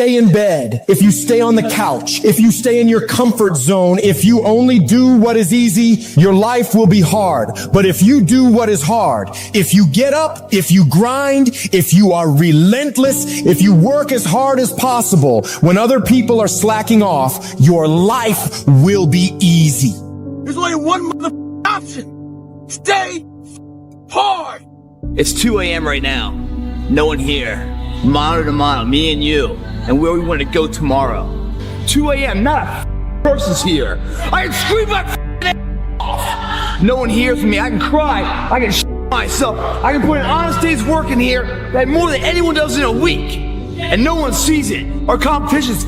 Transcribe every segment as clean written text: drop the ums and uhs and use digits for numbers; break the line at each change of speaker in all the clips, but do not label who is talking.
stay in bed, if you stay on the couch, if you stay in your comfort zone, if you only do what is easy, your life will be hard. But if you do what is hard, if you get up, if you grind, if you are relentless, if you work as hard as possible, when other people are slacking off, your life will be easy.
There's only one option. Stay hard.
It's 2 a.m. right now. No one here. Mano to mano, me and you, and where we want to go tomorrow. 2 a.m., not a person's here. I can scream my off. No one hears from me. I can cry. I can myself. I can put an honest day's work in here that more than anyone does in a week. And no one sees it. Our competition's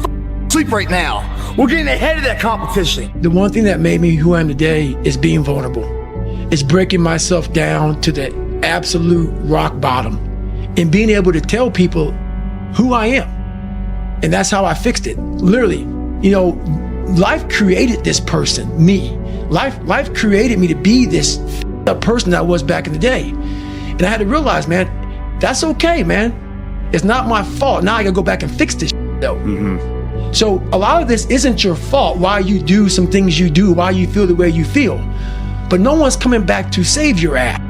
asleep right now. We're getting ahead of that competition.
The one thing that made me who I am today is being vulnerable. It's breaking myself down to the absolute rock bottom and being able to tell people who I am. And that's how I fixed it. Literally, life created this person, me. Life created me to be this person that I was back in the day. And I had to realize, man, that's okay, man. It's not my fault. Now I gotta go back and fix this though. Mm-hmm. So a lot of this isn't your fault, why you do some things you do, why you feel the way you feel. But no one's coming back to save your ass.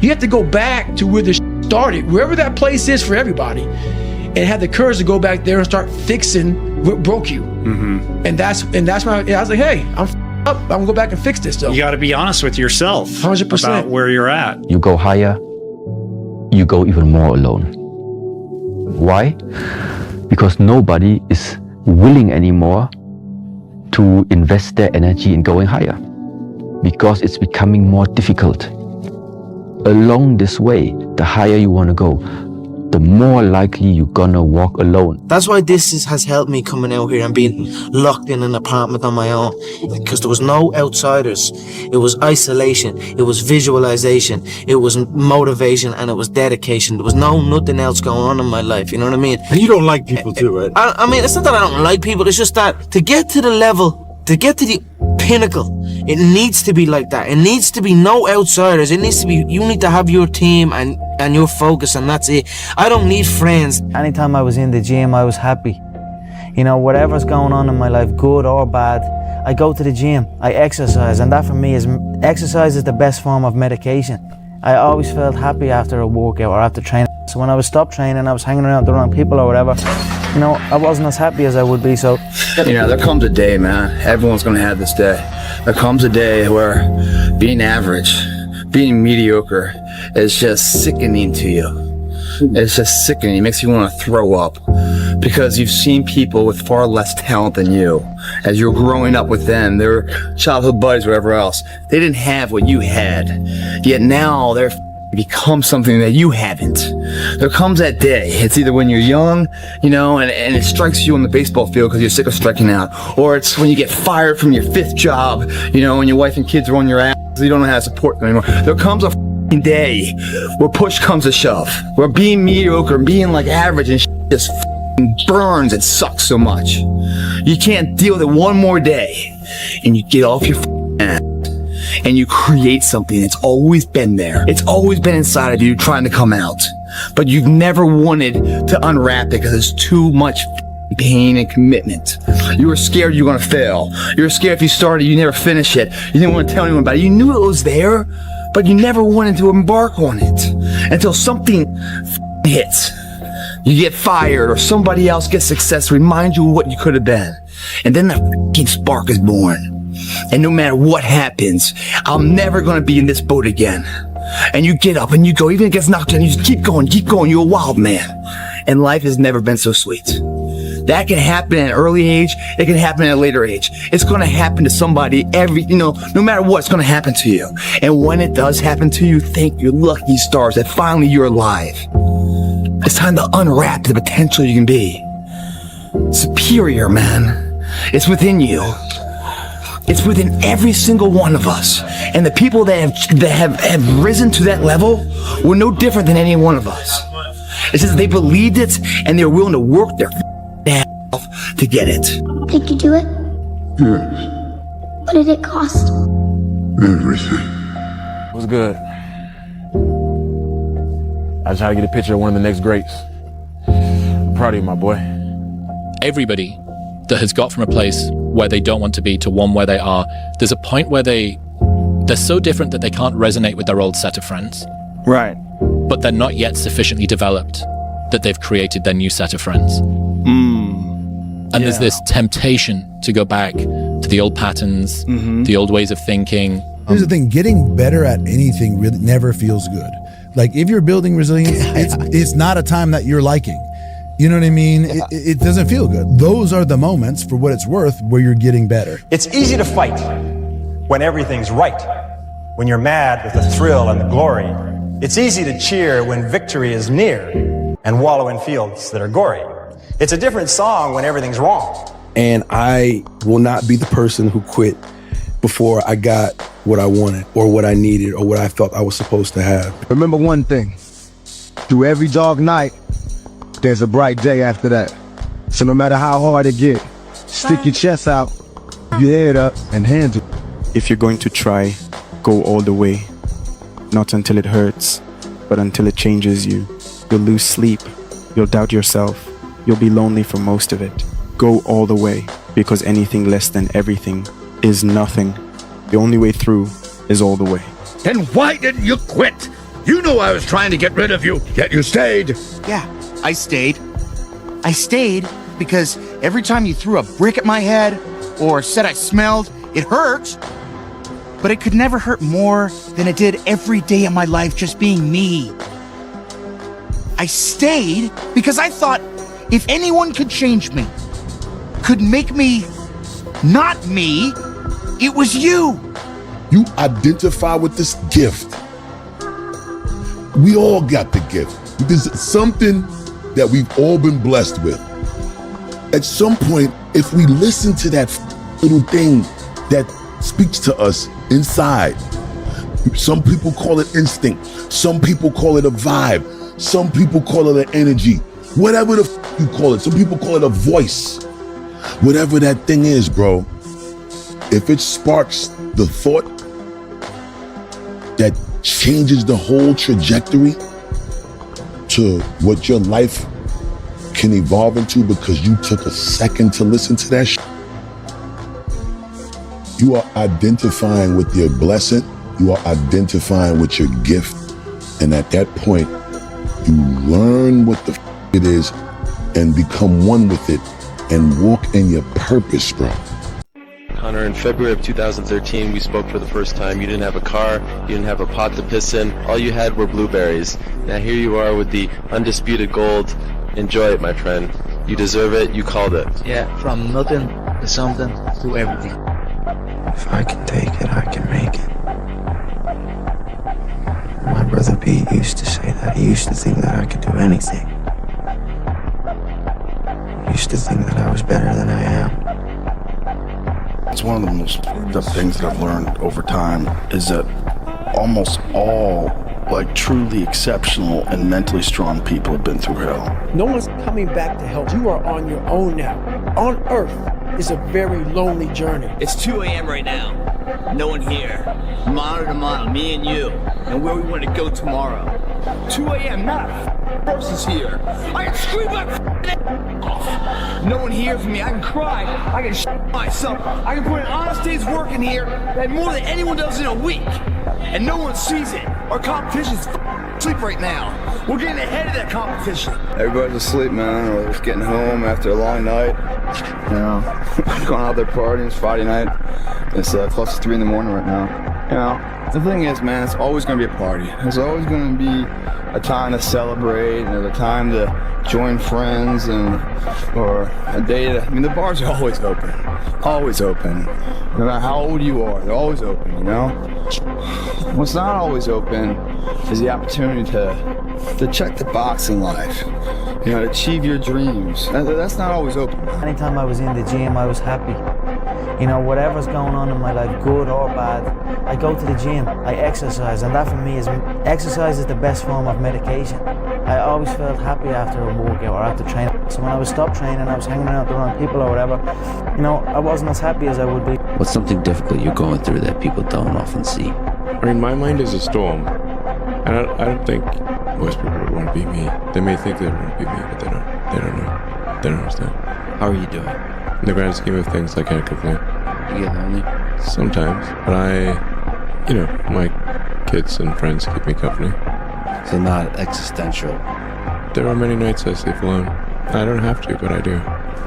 You have to go back to where the started, wherever that place is for everybody, and have the courage to go back there and start fixing what broke you. Mm-hmm. And that's when I was like, hey, I'm up. I'm gonna go back and fix this though.
You got to be honest with yourself
100%
about where you're at.
You go higher, you go even more alone. Why? Because nobody is willing anymore to invest their energy in going higher, because it's becoming more difficult. Along this way, the higher you want to go, the more likely you're gonna walk alone.
That's why this has helped me coming out here and being locked in an apartment on my own, because there was no outsiders. It was isolation, it was visualization, it was motivation, and it was dedication. There was nothing else going on in my life, you know what I mean?
And you don't like people too, right?
I mean, it's not that I don't like people, it's just that to get to the level, to get to the pinnacle, it needs to be like that. It needs to be no outsiders. It needs to be, you need to have your team and your focus, and that's it. I don't need friends.
Anytime I was in the gym, I was happy. Whatever's going on in my life, good or bad, I go to the gym, I exercise, and that for me is, exercise is the best form of medication. I always felt happy after a workout or after training. So when I was stopped training, I was hanging around with the wrong people or whatever, I wasn't as happy as I would be, so.
There comes a day, man. Everyone's gonna have this day. There comes a day where being average, being mediocre is just sickening to you. It's just sickening. It makes you want to throw up, because you've seen people with far less talent than you. As you're growing up with them, their childhood buddies, whatever else, they didn't have what you had. Yet now they're become something that you haven't. There comes that day. It's either when you're young, and it strikes you on the baseball field because you're sick of striking out, or it's when you get fired from your 5th job, and your wife and kids are on your ass, you don't know how to support them anymore. There comes a day where push comes to shove, where being mediocre, being like average and just burns and sucks so much. You can't deal with it one more day, and you get off your ass. And you create something that's always been there. It's always been inside of you trying to come out. But you've never wanted to unwrap it because it's too much pain and commitment. You were scared you were going to fail. You were scared if you started, you never finish it. You didn't want to tell anyone about it. You knew it was there, but you never wanted to embark on it until something hits. You get fired or somebody else gets success, remind you of what you could have been. And then the spark is born. And no matter what happens, I'm never going to be in this boat again. And you get up and you go, even if it gets knocked down, you just keep going. You're a wild man. And life has never been so sweet. That can happen at an early age. It can happen at a later age. It's going to happen to somebody no matter what, it's going to happen to you. And when it does happen to you, thank your lucky stars that finally you're alive. It's time to unwrap the potential you can be. Superior, man. It's within you. It's within every single one of us. And the people that have risen to that level were no different than any one of us. It's just they believed it and they were willing to work their ass off to get it.
Did you do it?
Yes.
What did it cost?
Everything.
What's good? I just had to get a picture of one of the next greats. I'm proud of you, my boy. everybody that has got from a place where they don't want to be to one where they are, there's a point where they're so different that they can't resonate with their old set of friends.
Right.
But they're not yet sufficiently developed that they've created their new set of friends. And there's this temptation to go back to the old patterns, the old ways of thinking.
Here's the thing, getting better at anything really never feels good. Like if you're building resilience, it's not a time that you're liking. You know what I mean? It doesn't feel good. Those are the moments, for what it's worth, where you're getting better.
It's easy to fight when everything's right, when you're mad with the thrill and the glory. It's easy to cheer when victory is near and wallow in fields that are gory. It's a different song when everything's wrong.
And I will not be the person who quit before I got what I wanted or what I needed or what I felt I was supposed to have.
Remember one thing, through every dark night, there's a bright day after that. So no matter how hard it gets, stick your chest out, your head up, and handle it.
If you're going to try, go all the way. Not until it hurts, but until it changes you. You'll lose sleep, you'll doubt yourself, you'll be lonely for most of it. Go all the way, because anything less than everything is nothing. The only way through is all the way.
Then why didn't you quit? You knew I was trying to get rid of you, yet you stayed.
Yeah, I stayed. I stayed because every time you threw a brick at my head or said I smelled, it hurt. But it could never hurt more than it did every day of my life just being me. I stayed because I thought if anyone could change me, could make me not me, it was you.
You identify with this gift. We all got the gift. There's something that we've all been blessed with. At some point, if we listen to that little thing that speaks to us inside, some people call it instinct, some people call it a vibe, some people call it an energy, whatever the you call it. Some people call it a voice. Whatever that thing is, bro, if it sparks the thought that changes the whole trajectory to what your life can evolve into because you took a second to listen to that shit, you are identifying with your blessing, you are identifying with your gift, and at that point, you learn what the it is and become one with it and walk in your purpose, bro.
Connor, in February of 2013, we spoke for the first time. You didn't have a car, you didn't have a pot to piss in, all you had were blueberries. Now here you are with the undisputed gold. Enjoy it, my friend. You deserve it, you called it.
Yeah, from nothing to something to everything.
If I can take it, I can make it. My brother Pete used to say that. He used to think that I could do anything. He used to think that I was better than I am.
It's one of the most fucked up things that I've learned over time is that almost all truly exceptional and mentally strong people have been through hell.
No one's coming back to help. You are on your own now. On Earth is a very lonely journey.
It's 2 a.m. right now. No one here. Mano to mano, me and you, and where we want to go tomorrow. 2 a.m. Not a person's here. I can scream my off. No one hears me. I can cry. I can shit myself. I can put an honest day's work in here that more than anyone does in a week, and no one sees it. Our competition's asleep right now. We're getting ahead of that competition.
Everybody's asleep, man. We're just getting home after a long night. You know, going out there partying. It's Friday night. It's close to 3 in the morning right now. You know, the thing is, man, it's always going to be a party. There's always going to be a time to celebrate and a time to join friends or a day to, I mean, the bars are always open. Always open. No matter how old you are, they're always open, you know? What's not always open is the opportunity to check the box in life. You know, to achieve your dreams. That's not always open.
Anytime I was in the gym, I was happy. You know, whatever's going on in my life, good or bad, I go to the gym, I exercise, and that for me is, exercise is the best form of medication. I always felt happy after a workout or after training. So when I was stopped training, I was hanging out around people or whatever, you know, I wasn't as happy as I would be.
What's something difficult you're going through that people don't often see?
I mean, my mind is a storm, and I don't think most people would want to be me. They may think they want to be me, but they don't know. They don't understand.
How are you doing?
In the grand scheme of things, I can't complain.
You get lonely?
Sometimes, but my kids and friends keep me company.
So not existential.
There are many nights I sleep alone. I don't have to, but I do.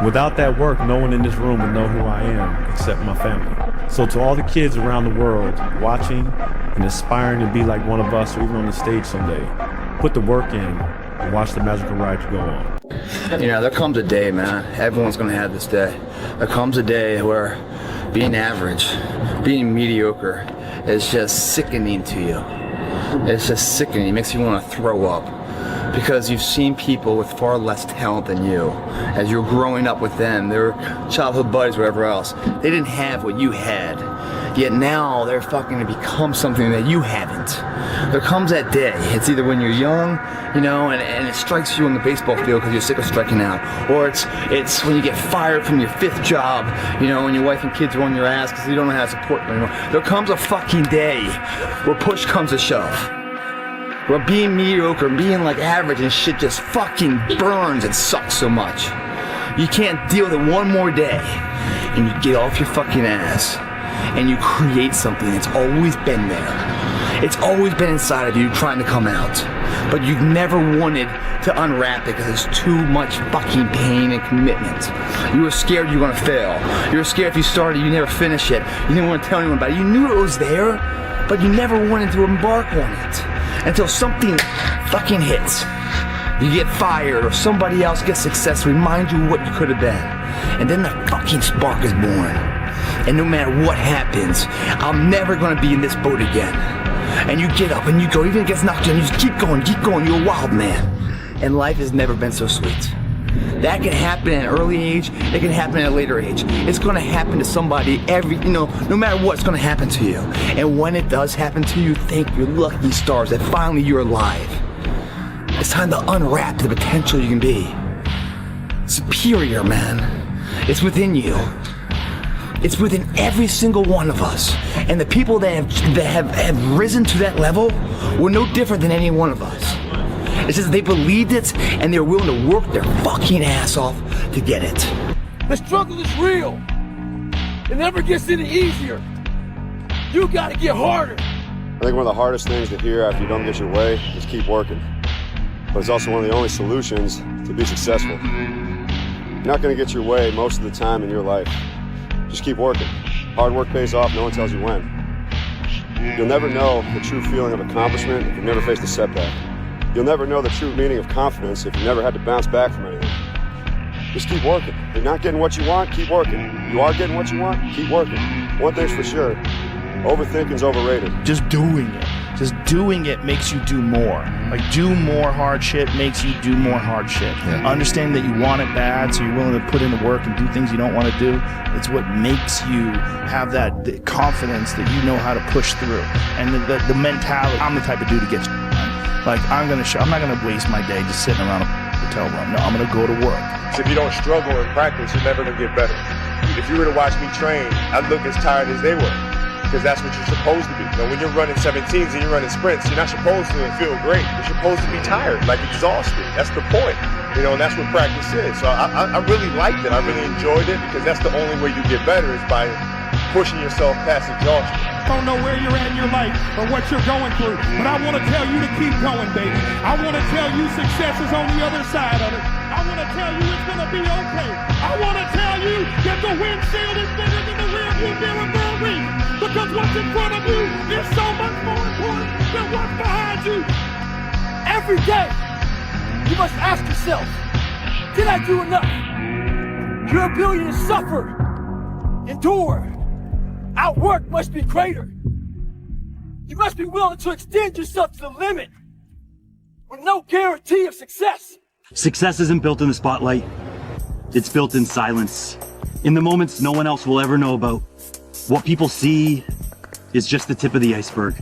Without that work, no one in this room would know who I am except my family. So to all the kids around the world watching and aspiring to be like one of us or even on the stage someday, put the work in and watch the magical ride go on.
There comes a day, man. Everyone's gonna have this day. There comes a day where being average, being mediocre is just sickening to you. It's just sickening. It makes you want to throw up. Because you've seen people with far less talent than you. As you're growing up with them, their childhood buddies, whatever else, they didn't have what you had. Yet now they're fucking to become something that you haven't. There comes that day. It's either when you're young, and it strikes you on the baseball field because you're sick of striking out, or it's when you get fired from your 5th job, when your wife and kids are on your ass because you don't know how to support them anymore. There comes a fucking day where push comes to shove. Where being mediocre, being like average and shit just fucking burns and sucks so much. You can't deal with it one more day. And you get off your fucking ass and you create something that's always been there. It's always been inside of you trying to come out. But you've never wanted to unwrap it because it's too much fucking pain and commitment. You were scared you were gonna fail. You were scared if you started, you never finish it. You didn't want to tell anyone about it. You knew it was there, but you never wanted to embark on it. Until something fucking hits. You get fired or somebody else gets success, remind you what you could have been. And then the fucking spark is born. And no matter what happens, I'm never gonna be in this boat again. And you get up and you go, even if it gets knocked down, you just keep going, you're a wild man. And life has never been so sweet. That can happen at an early age, it can happen at a later age. It's gonna happen to somebody no matter what, it's gonna happen to you. And when it does happen to you, thank your lucky stars that finally you're alive. It's time to unwrap the potential you can be. Superior, man. It's within you. It's within every single one of us. And the people that have risen to that level were no different than any one of us. It's just they believed it and they're willing to work their fucking ass off to get it.
The struggle is real. It never gets any easier. You gotta get harder.
I think one of the hardest things to hear after you don't get your way is keep working. But it's also one of the only solutions to be successful. You're not gonna get your way most of the time in your life. Just keep working. Hard work pays off, no one tells you when. You'll never know the true feeling of accomplishment if you've never faced a setback. You'll never know the true meaning of confidence if you never had to bounce back from anything. Just keep working. You're not getting what you want, keep working. You are getting what you want, keep working. One thing's for sure, overthinking's overrated.
Just doing it. Just doing it makes you do more. Like, do more hard shit makes you do more hard shit. Yeah. Understand that you want it bad, so you're willing to put in the work and do things you don't want to do. It's what makes you have that confidence that you know how to push through. And the mentality, I'm the type of dude to get like, I'm not gonna waste my day just sitting around a hotel room. No, I'm gonna go to work.
So if you don't struggle in practice, you're never gonna get better. If you were to watch me train, I'd look as tired as they were. Because that's what you're supposed to be. When you're running 17s and you're running sprints, you're not supposed to feel great. You're supposed to be tired, like exhausted. That's the point. And that's what practice is. So I really liked it. I really enjoyed it because that's the only way you get better is by pushing yourself past exhaustion.
Don't know where you're at in your life or what you're going through, but I want to tell you to keep going, baby. I want to tell you success is on the other side of it. I want to tell you it's going to be okay. I want to tell you that the windshield is bigger than the rearview mirror for a reason, because what's in front of you is so much more important than what's behind you.
Every day, you must ask yourself, did I do enough? Your ability to suffer, endure, outwork must be greater. You must be willing to extend yourself to the limit with no guarantee of success.
Success isn't built in the spotlight. It's built in silence. In the moments no one else will ever know about. What people see is just the tip of the iceberg.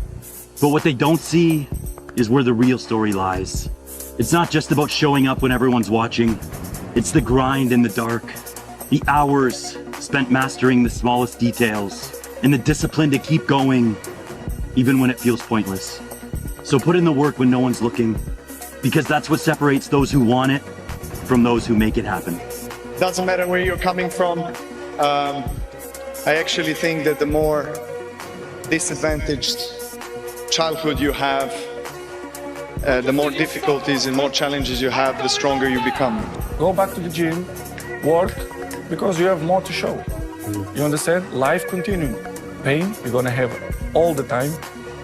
But what they don't see is where the real story lies. It's not just about showing up when everyone's watching. It's the grind in the dark, the hours spent mastering the smallest details, and the discipline to keep going even when it feels pointless. So put in the work when no one's looking, because that's what separates those who want it from those who make it happen.
Doesn't matter where you're coming from. I actually think that the more disadvantaged childhood you have, the more difficulties and more challenges you have, the stronger you become.
Go back to the gym, work, because you have more to show. You understand? Life continues. Pain, you're gonna have all the time.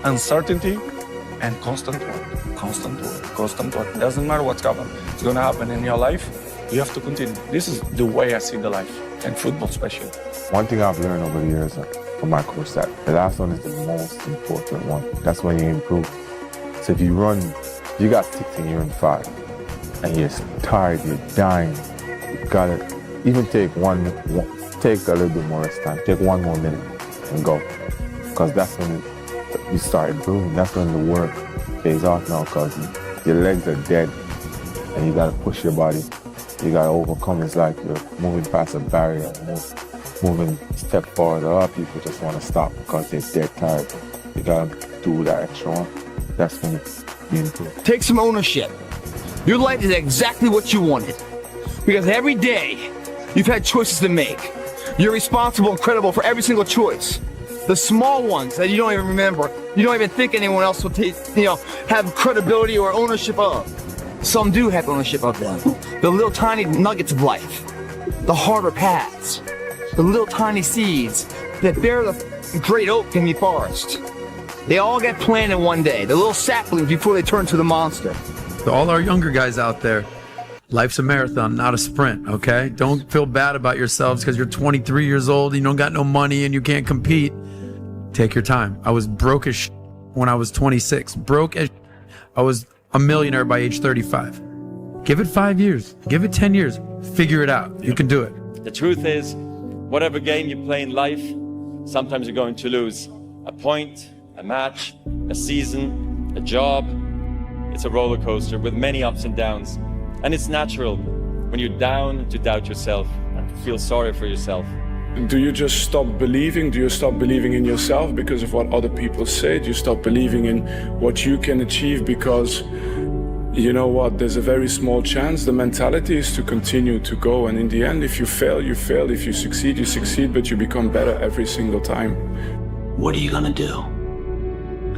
Uncertainty and constant work, constant work, constant work. Doesn't matter what's coming. It's gonna happen in your life. You have to continue. This is the way I see the life, and football especially.
One thing I've learned over the years from my coach, that the last one is the most important one. That's when you improve. So if you got 6 and you're in 5, and you're tired, you're dying, you gotta even take take a little bit more rest time. Take 1 more minute and go, because that's when you start improving. That's when the work pays off now, because your legs are dead, and you gotta push your body. You gotta overcome. It's like you're moving past a barrier, moving a step forward. A lot of people just want to stop because they're dead tired. You gotta do that extra one. That's when you improve.
Take some ownership. Your life is exactly what you wanted. Because every day, you've had choices to make. You're responsible and credible for every single choice. The small ones that you don't even remember, you don't even think anyone else will have credibility or ownership of. Some do have ownership of them. The little tiny nuggets of life, the harder paths, the little tiny seeds that bear the great oak in the forest. They all get planted one day, the little saplings before they turn to the monster.
To all our younger guys out there, life's a marathon, not a sprint, okay? Don't feel bad about yourselves because you're 23 years old, you don't got no money and you can't compete. Take your time. I was broke as shit when I was 26. Broke as shit. I was a millionaire by age 35. Give it 5 years. Give it 10 years. Figure it out. You can do it.
The truth is, whatever game you play in life, sometimes you're going to lose. A point, a match, a season, a job. It's a roller coaster with many ups and downs. And it's natural when you're down to doubt yourself and to feel sorry for yourself.
Do you just stop believing? Do you stop believing in yourself because of what other people say? Do you stop believing in what you can achieve because, you know what, there's a very small chance. The mentality is to continue to go, and in the end, if you fail, you fail. If you succeed, but you become better every single time.
What are you gonna do?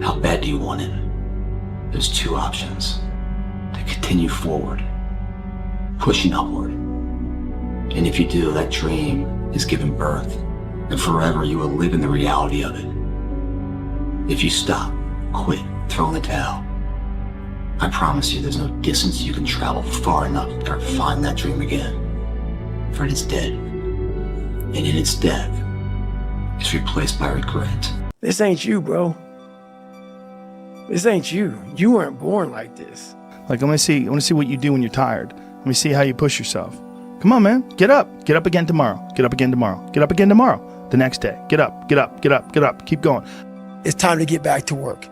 How bad do you want it? There's 2 options. To continue forward, pushing upward. And if you do, that dream is given birth, and forever you will live in the reality of it. If you stop, quit, throw in the towel, I promise you there's no distance you can travel far enough to ever find that dream again. For it is dead, and in its death, it's replaced by regret.
This ain't you, bro. This ain't you. You weren't born like this.
Like, I want to see what you do when you're tired. Let me see how you push yourself. Come on, man. Get up. Get up again tomorrow. Get up again tomorrow. Get up again tomorrow. The next day. Get up. Get up. Get up. Get up. Keep going.
It's time to get back to work.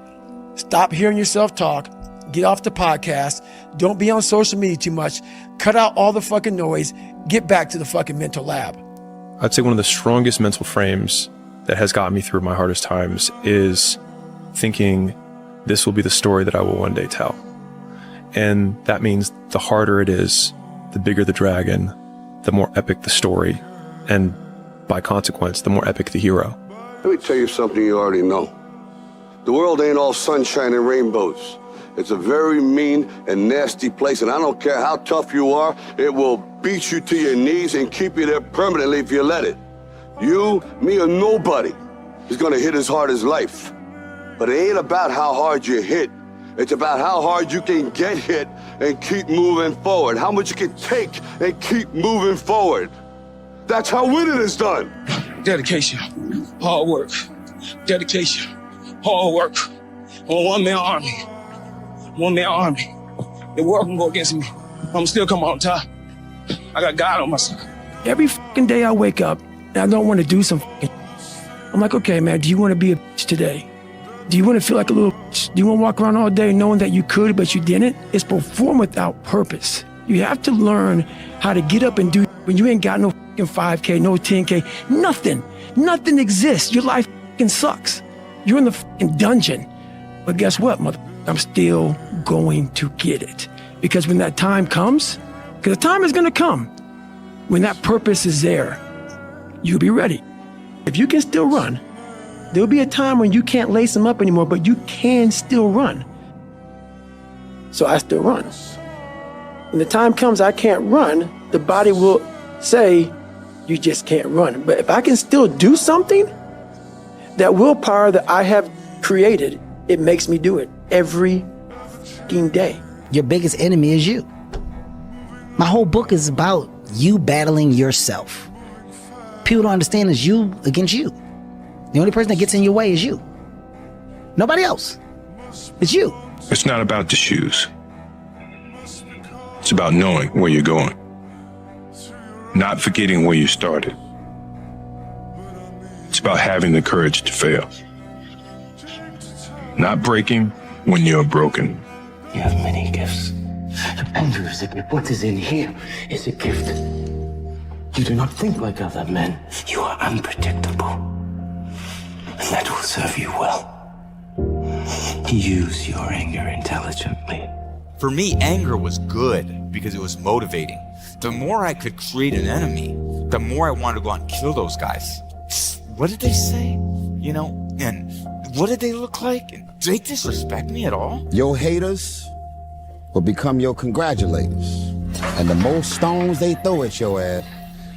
Stop hearing yourself talk. Get off the podcast. Don't be on social media too much. Cut out all the fucking noise. Get back to the fucking mental lab.
I'd say one of the strongest mental frames that has got me through my hardest times is thinking this will be the story that I will one day tell. And that means the harder it is, the bigger the dragon, the more epic the story, and by consequence, the more epic the hero.
Let me tell you something you already know. The world ain't all sunshine and rainbows. It's a very mean and nasty place, and I don't care how tough you are, it will beat you to your knees and keep you there permanently if you let it. You, me, or nobody is gonna hit as hard as life. But it ain't about how hard you hit. It's about how hard you can get hit and keep moving forward. How much you can take and keep moving forward. That's how winning is done.
Dedication, hard work. Dedication, hard work. I'm a one-man army. One-man army. The world can go against me. I'm still come on top. I got God on my side.
Every fucking day I wake up and I don't want to do some fucking I'm like, okay, man, do you want to be a bitch today? Do you want to feel like a little bitch? Do you want to walk around all day knowing that you could, but you didn't? It's perform without purpose. You have to learn how to get up and do when you ain't got no fucking 5K, no 10K, nothing. Nothing exists. Your life fucking sucks. You're in the fucking dungeon. But guess what, mother? I'm still going to get it. Because when that time comes, because the time is going to come, when that purpose is there, you'll be ready. If you can still run, there'll be a time when you can't lace them up anymore, but you can still run. So I still run. When the time comes I can't run, the body will say, you just can't run. But if I can still do something, that willpower that I have created, it makes me do it every fucking day.
Your biggest enemy is you. My whole book is about you battling yourself. People don't understand it's you against you. The only person that gets in your way is you. Nobody else. It's you.
It's not about the shoes. It's about knowing where you're going. Not forgetting where you started. It's about having the courage to fail. Not breaking when you're broken.
You have many gifts. Anger is a gift. What is in here is a gift. You do not think like other men. You are unpredictable. And that will serve you well. Use your anger intelligently.
For me, anger was good because it was motivating. The more I could create an enemy, the more I wanted to go out and kill those guys. What did they say? You know, and what did they look like? Did they disrespect me at all?
Your haters will become your congratulators. And the more stones they throw at your ass,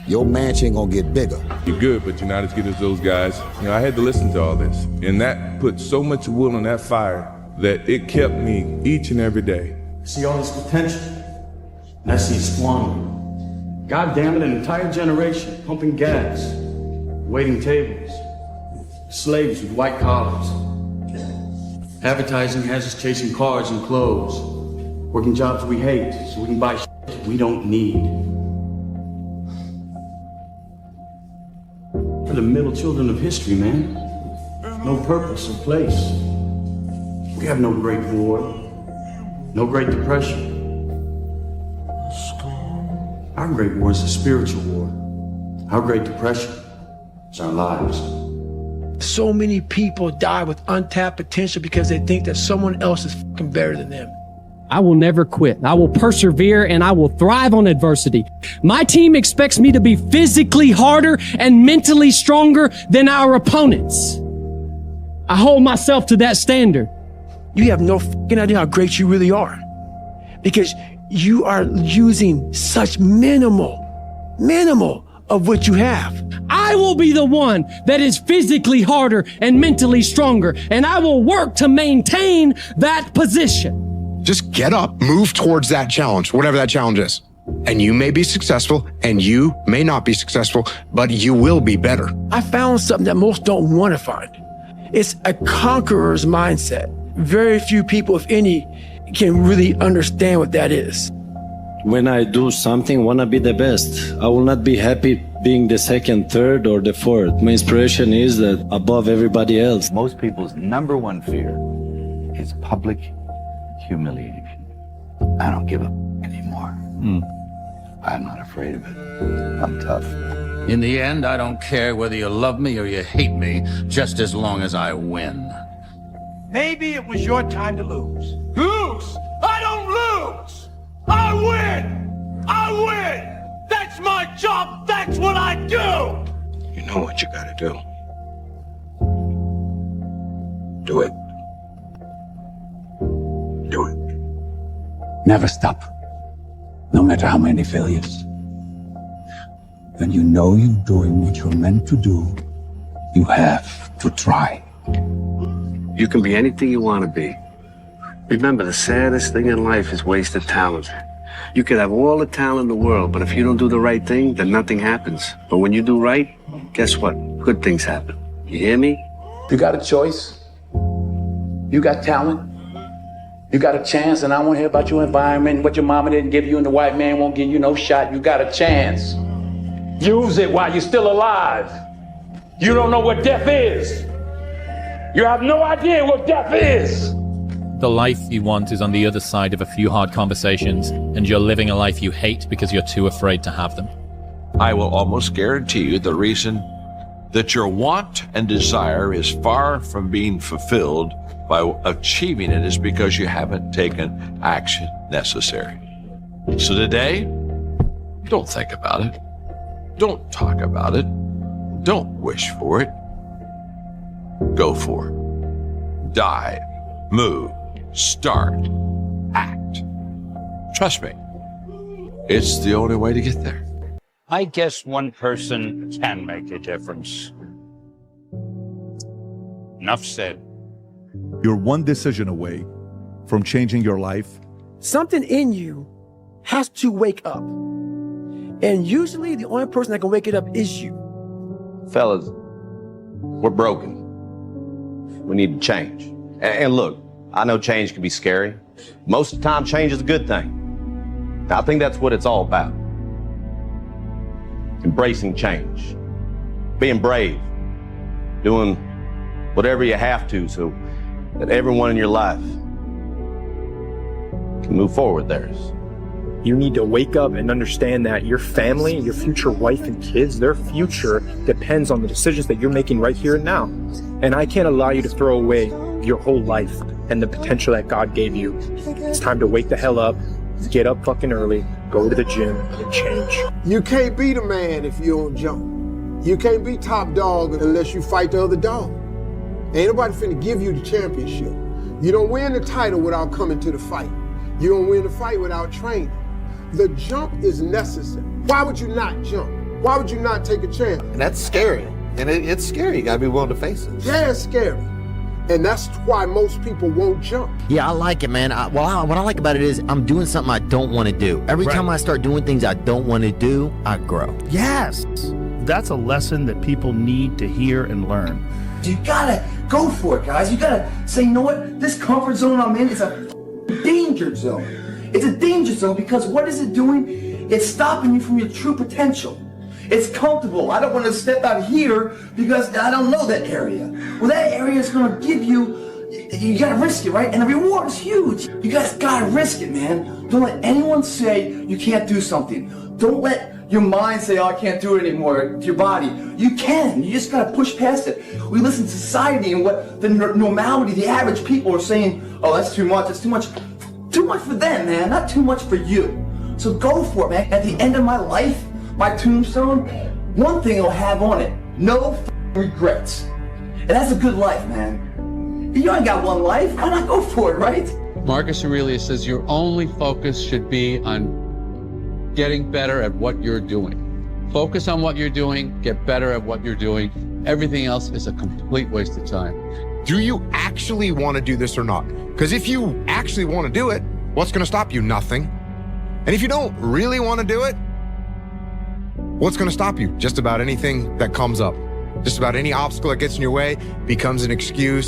your mansion gonna get bigger.
You're good, but you're not as good as those guys. You know, I had to listen to all this. And that put so much wood on that fire that it kept me each and every day.
See all this potential, and I see it squandering. God damn it, an entire generation pumping gas, waiting tables, slaves with white collars. Advertising has us chasing cars and clothes, working jobs we hate so we can buy shit we don't need. We're the middle children of history, man. No purpose or place. We have no great war, no great depression. Our great war is a spiritual war. Our great depression is our lives.
So many people die with untapped potential because they think that someone else is fucking better than them.
I will never quit. I will persevere and I will thrive on adversity. My team expects me to be physically harder and mentally stronger than our opponents. I hold myself to that standard.
You have no fucking idea how great you really are, because you are using such minimal of what you have.
I will be the one that is physically harder and mentally stronger, and I will work to maintain that position.
Just get up, move towards that challenge, whatever that challenge is. And you may be successful and you may not be successful, but you will be better.
I found something that most don't want to find. It's a conqueror's mindset. Very few people, if any, can really understand what that is.
When I do something, I want to be the best. I will not be happy being the second, third, or the fourth. My inspiration is that above everybody else.
Most people's number one fear is public humiliation. I don't give a anymore. I'm not afraid of it. I'm tough.
In the end, I don't care whether you love me or you hate me, just as long as I win.
Maybe it was your time to lose. Lose? I don't lose! I win! I win! That's my job! That's what I do!
You know what you gotta do. Do it. Do it.
Never stop. No matter how many failures. When you know you're doing what you're meant to do, you have to try.
You can be anything you want to be. Remember, the saddest thing in life is wasted talent. You could have all the talent in the world, but if you don't do the right thing, then nothing happens. But when you do right, guess what? Good things happen. You hear me?
You got a choice. You got talent. You got a chance, and I want to hear about your environment, what your mama didn't give you, and the white man won't give you no shot. You got a chance. Use it while you're still alive. You don't know what death is. You have no idea what death is.
The life you want is on the other side of a few hard conversations, and you're living a life you hate because you're too afraid to have them.
I will almost guarantee you the reason that your want and desire is far from being fulfilled by achieving it is because you haven't taken action necessary. So today, don't think about it. Don't talk about it. Don't wish for it. Go for it. Dive, move, start, act. Trust me, it's the only way to get there.
I guess one person can make a difference. Enough said.
You're one decision away from changing your life.
Something in you has to wake up. And usually the only person that can wake it up is you.
Fellas, we're broken. We need to change. And look, I know change can be scary. Most of the time, change is a good thing. I think that's what it's all about. Embracing change. Being brave. Doing whatever you have to so that everyone in your life can move forward theirs.
You need to wake up and understand that your family, your future wife and kids, their future depends on the decisions that you're making right here and now. And I can't allow you to throw away your whole life and the potential that God gave you. It's time to wake the hell up, get up fucking early, go to the gym, and change.
You can't beat a man if you don't jump. You can't be top dog unless you fight the other dog. Ain't nobody finna give you the championship. You don't win the title without coming to the fight. You don't win the fight without training. The jump is necessary. Why would you not jump? Why would you not take a chance?
And that's scary. And it's scary. You gotta be willing to face it.
Yeah, it's scary. And that's why most people won't jump.
Yeah, I like it, man. What I like about it is I'm doing something I don't want to do. Every time I start doing things I don't want to do, I grow.
Yes. That's a lesson that people need to hear and learn.
You gotta go for it, guys. You gotta say, you know what? This comfort zone I'm in is a danger zone. It's a danger zone because what is it doing? It's stopping you from your true potential. It's comfortable. I don't want to step out here because I don't know that area. Well, that area is going to give you gotta risk it, right? And the reward is huge. You guys gotta risk it, man. Don't let anyone say you can't do something. Don't let your mind say, oh, I can't do it anymore, to your body. You can. You just gotta push past it. We listen to society and what the normality, the average people are saying, oh, that's too much, that's too much. Too much for them, man, not too much for you. So go for it, man. At the end of my life, my tombstone, one thing it'll have on it, no regrets. And that's a good life, man. You ain't got one life, why not go for it, right?
Marcus Aurelius says your only focus should be on getting better at what you're doing. Focus on what you're doing, get better at what you're doing. Everything else is a complete waste of time.
Do you actually want to do this or not? Because if you actually want to do it, what's going to stop you? Nothing. And if you don't really want to do it, what's going to stop you? Just about anything that comes up. Just about any obstacle that gets in your way becomes an excuse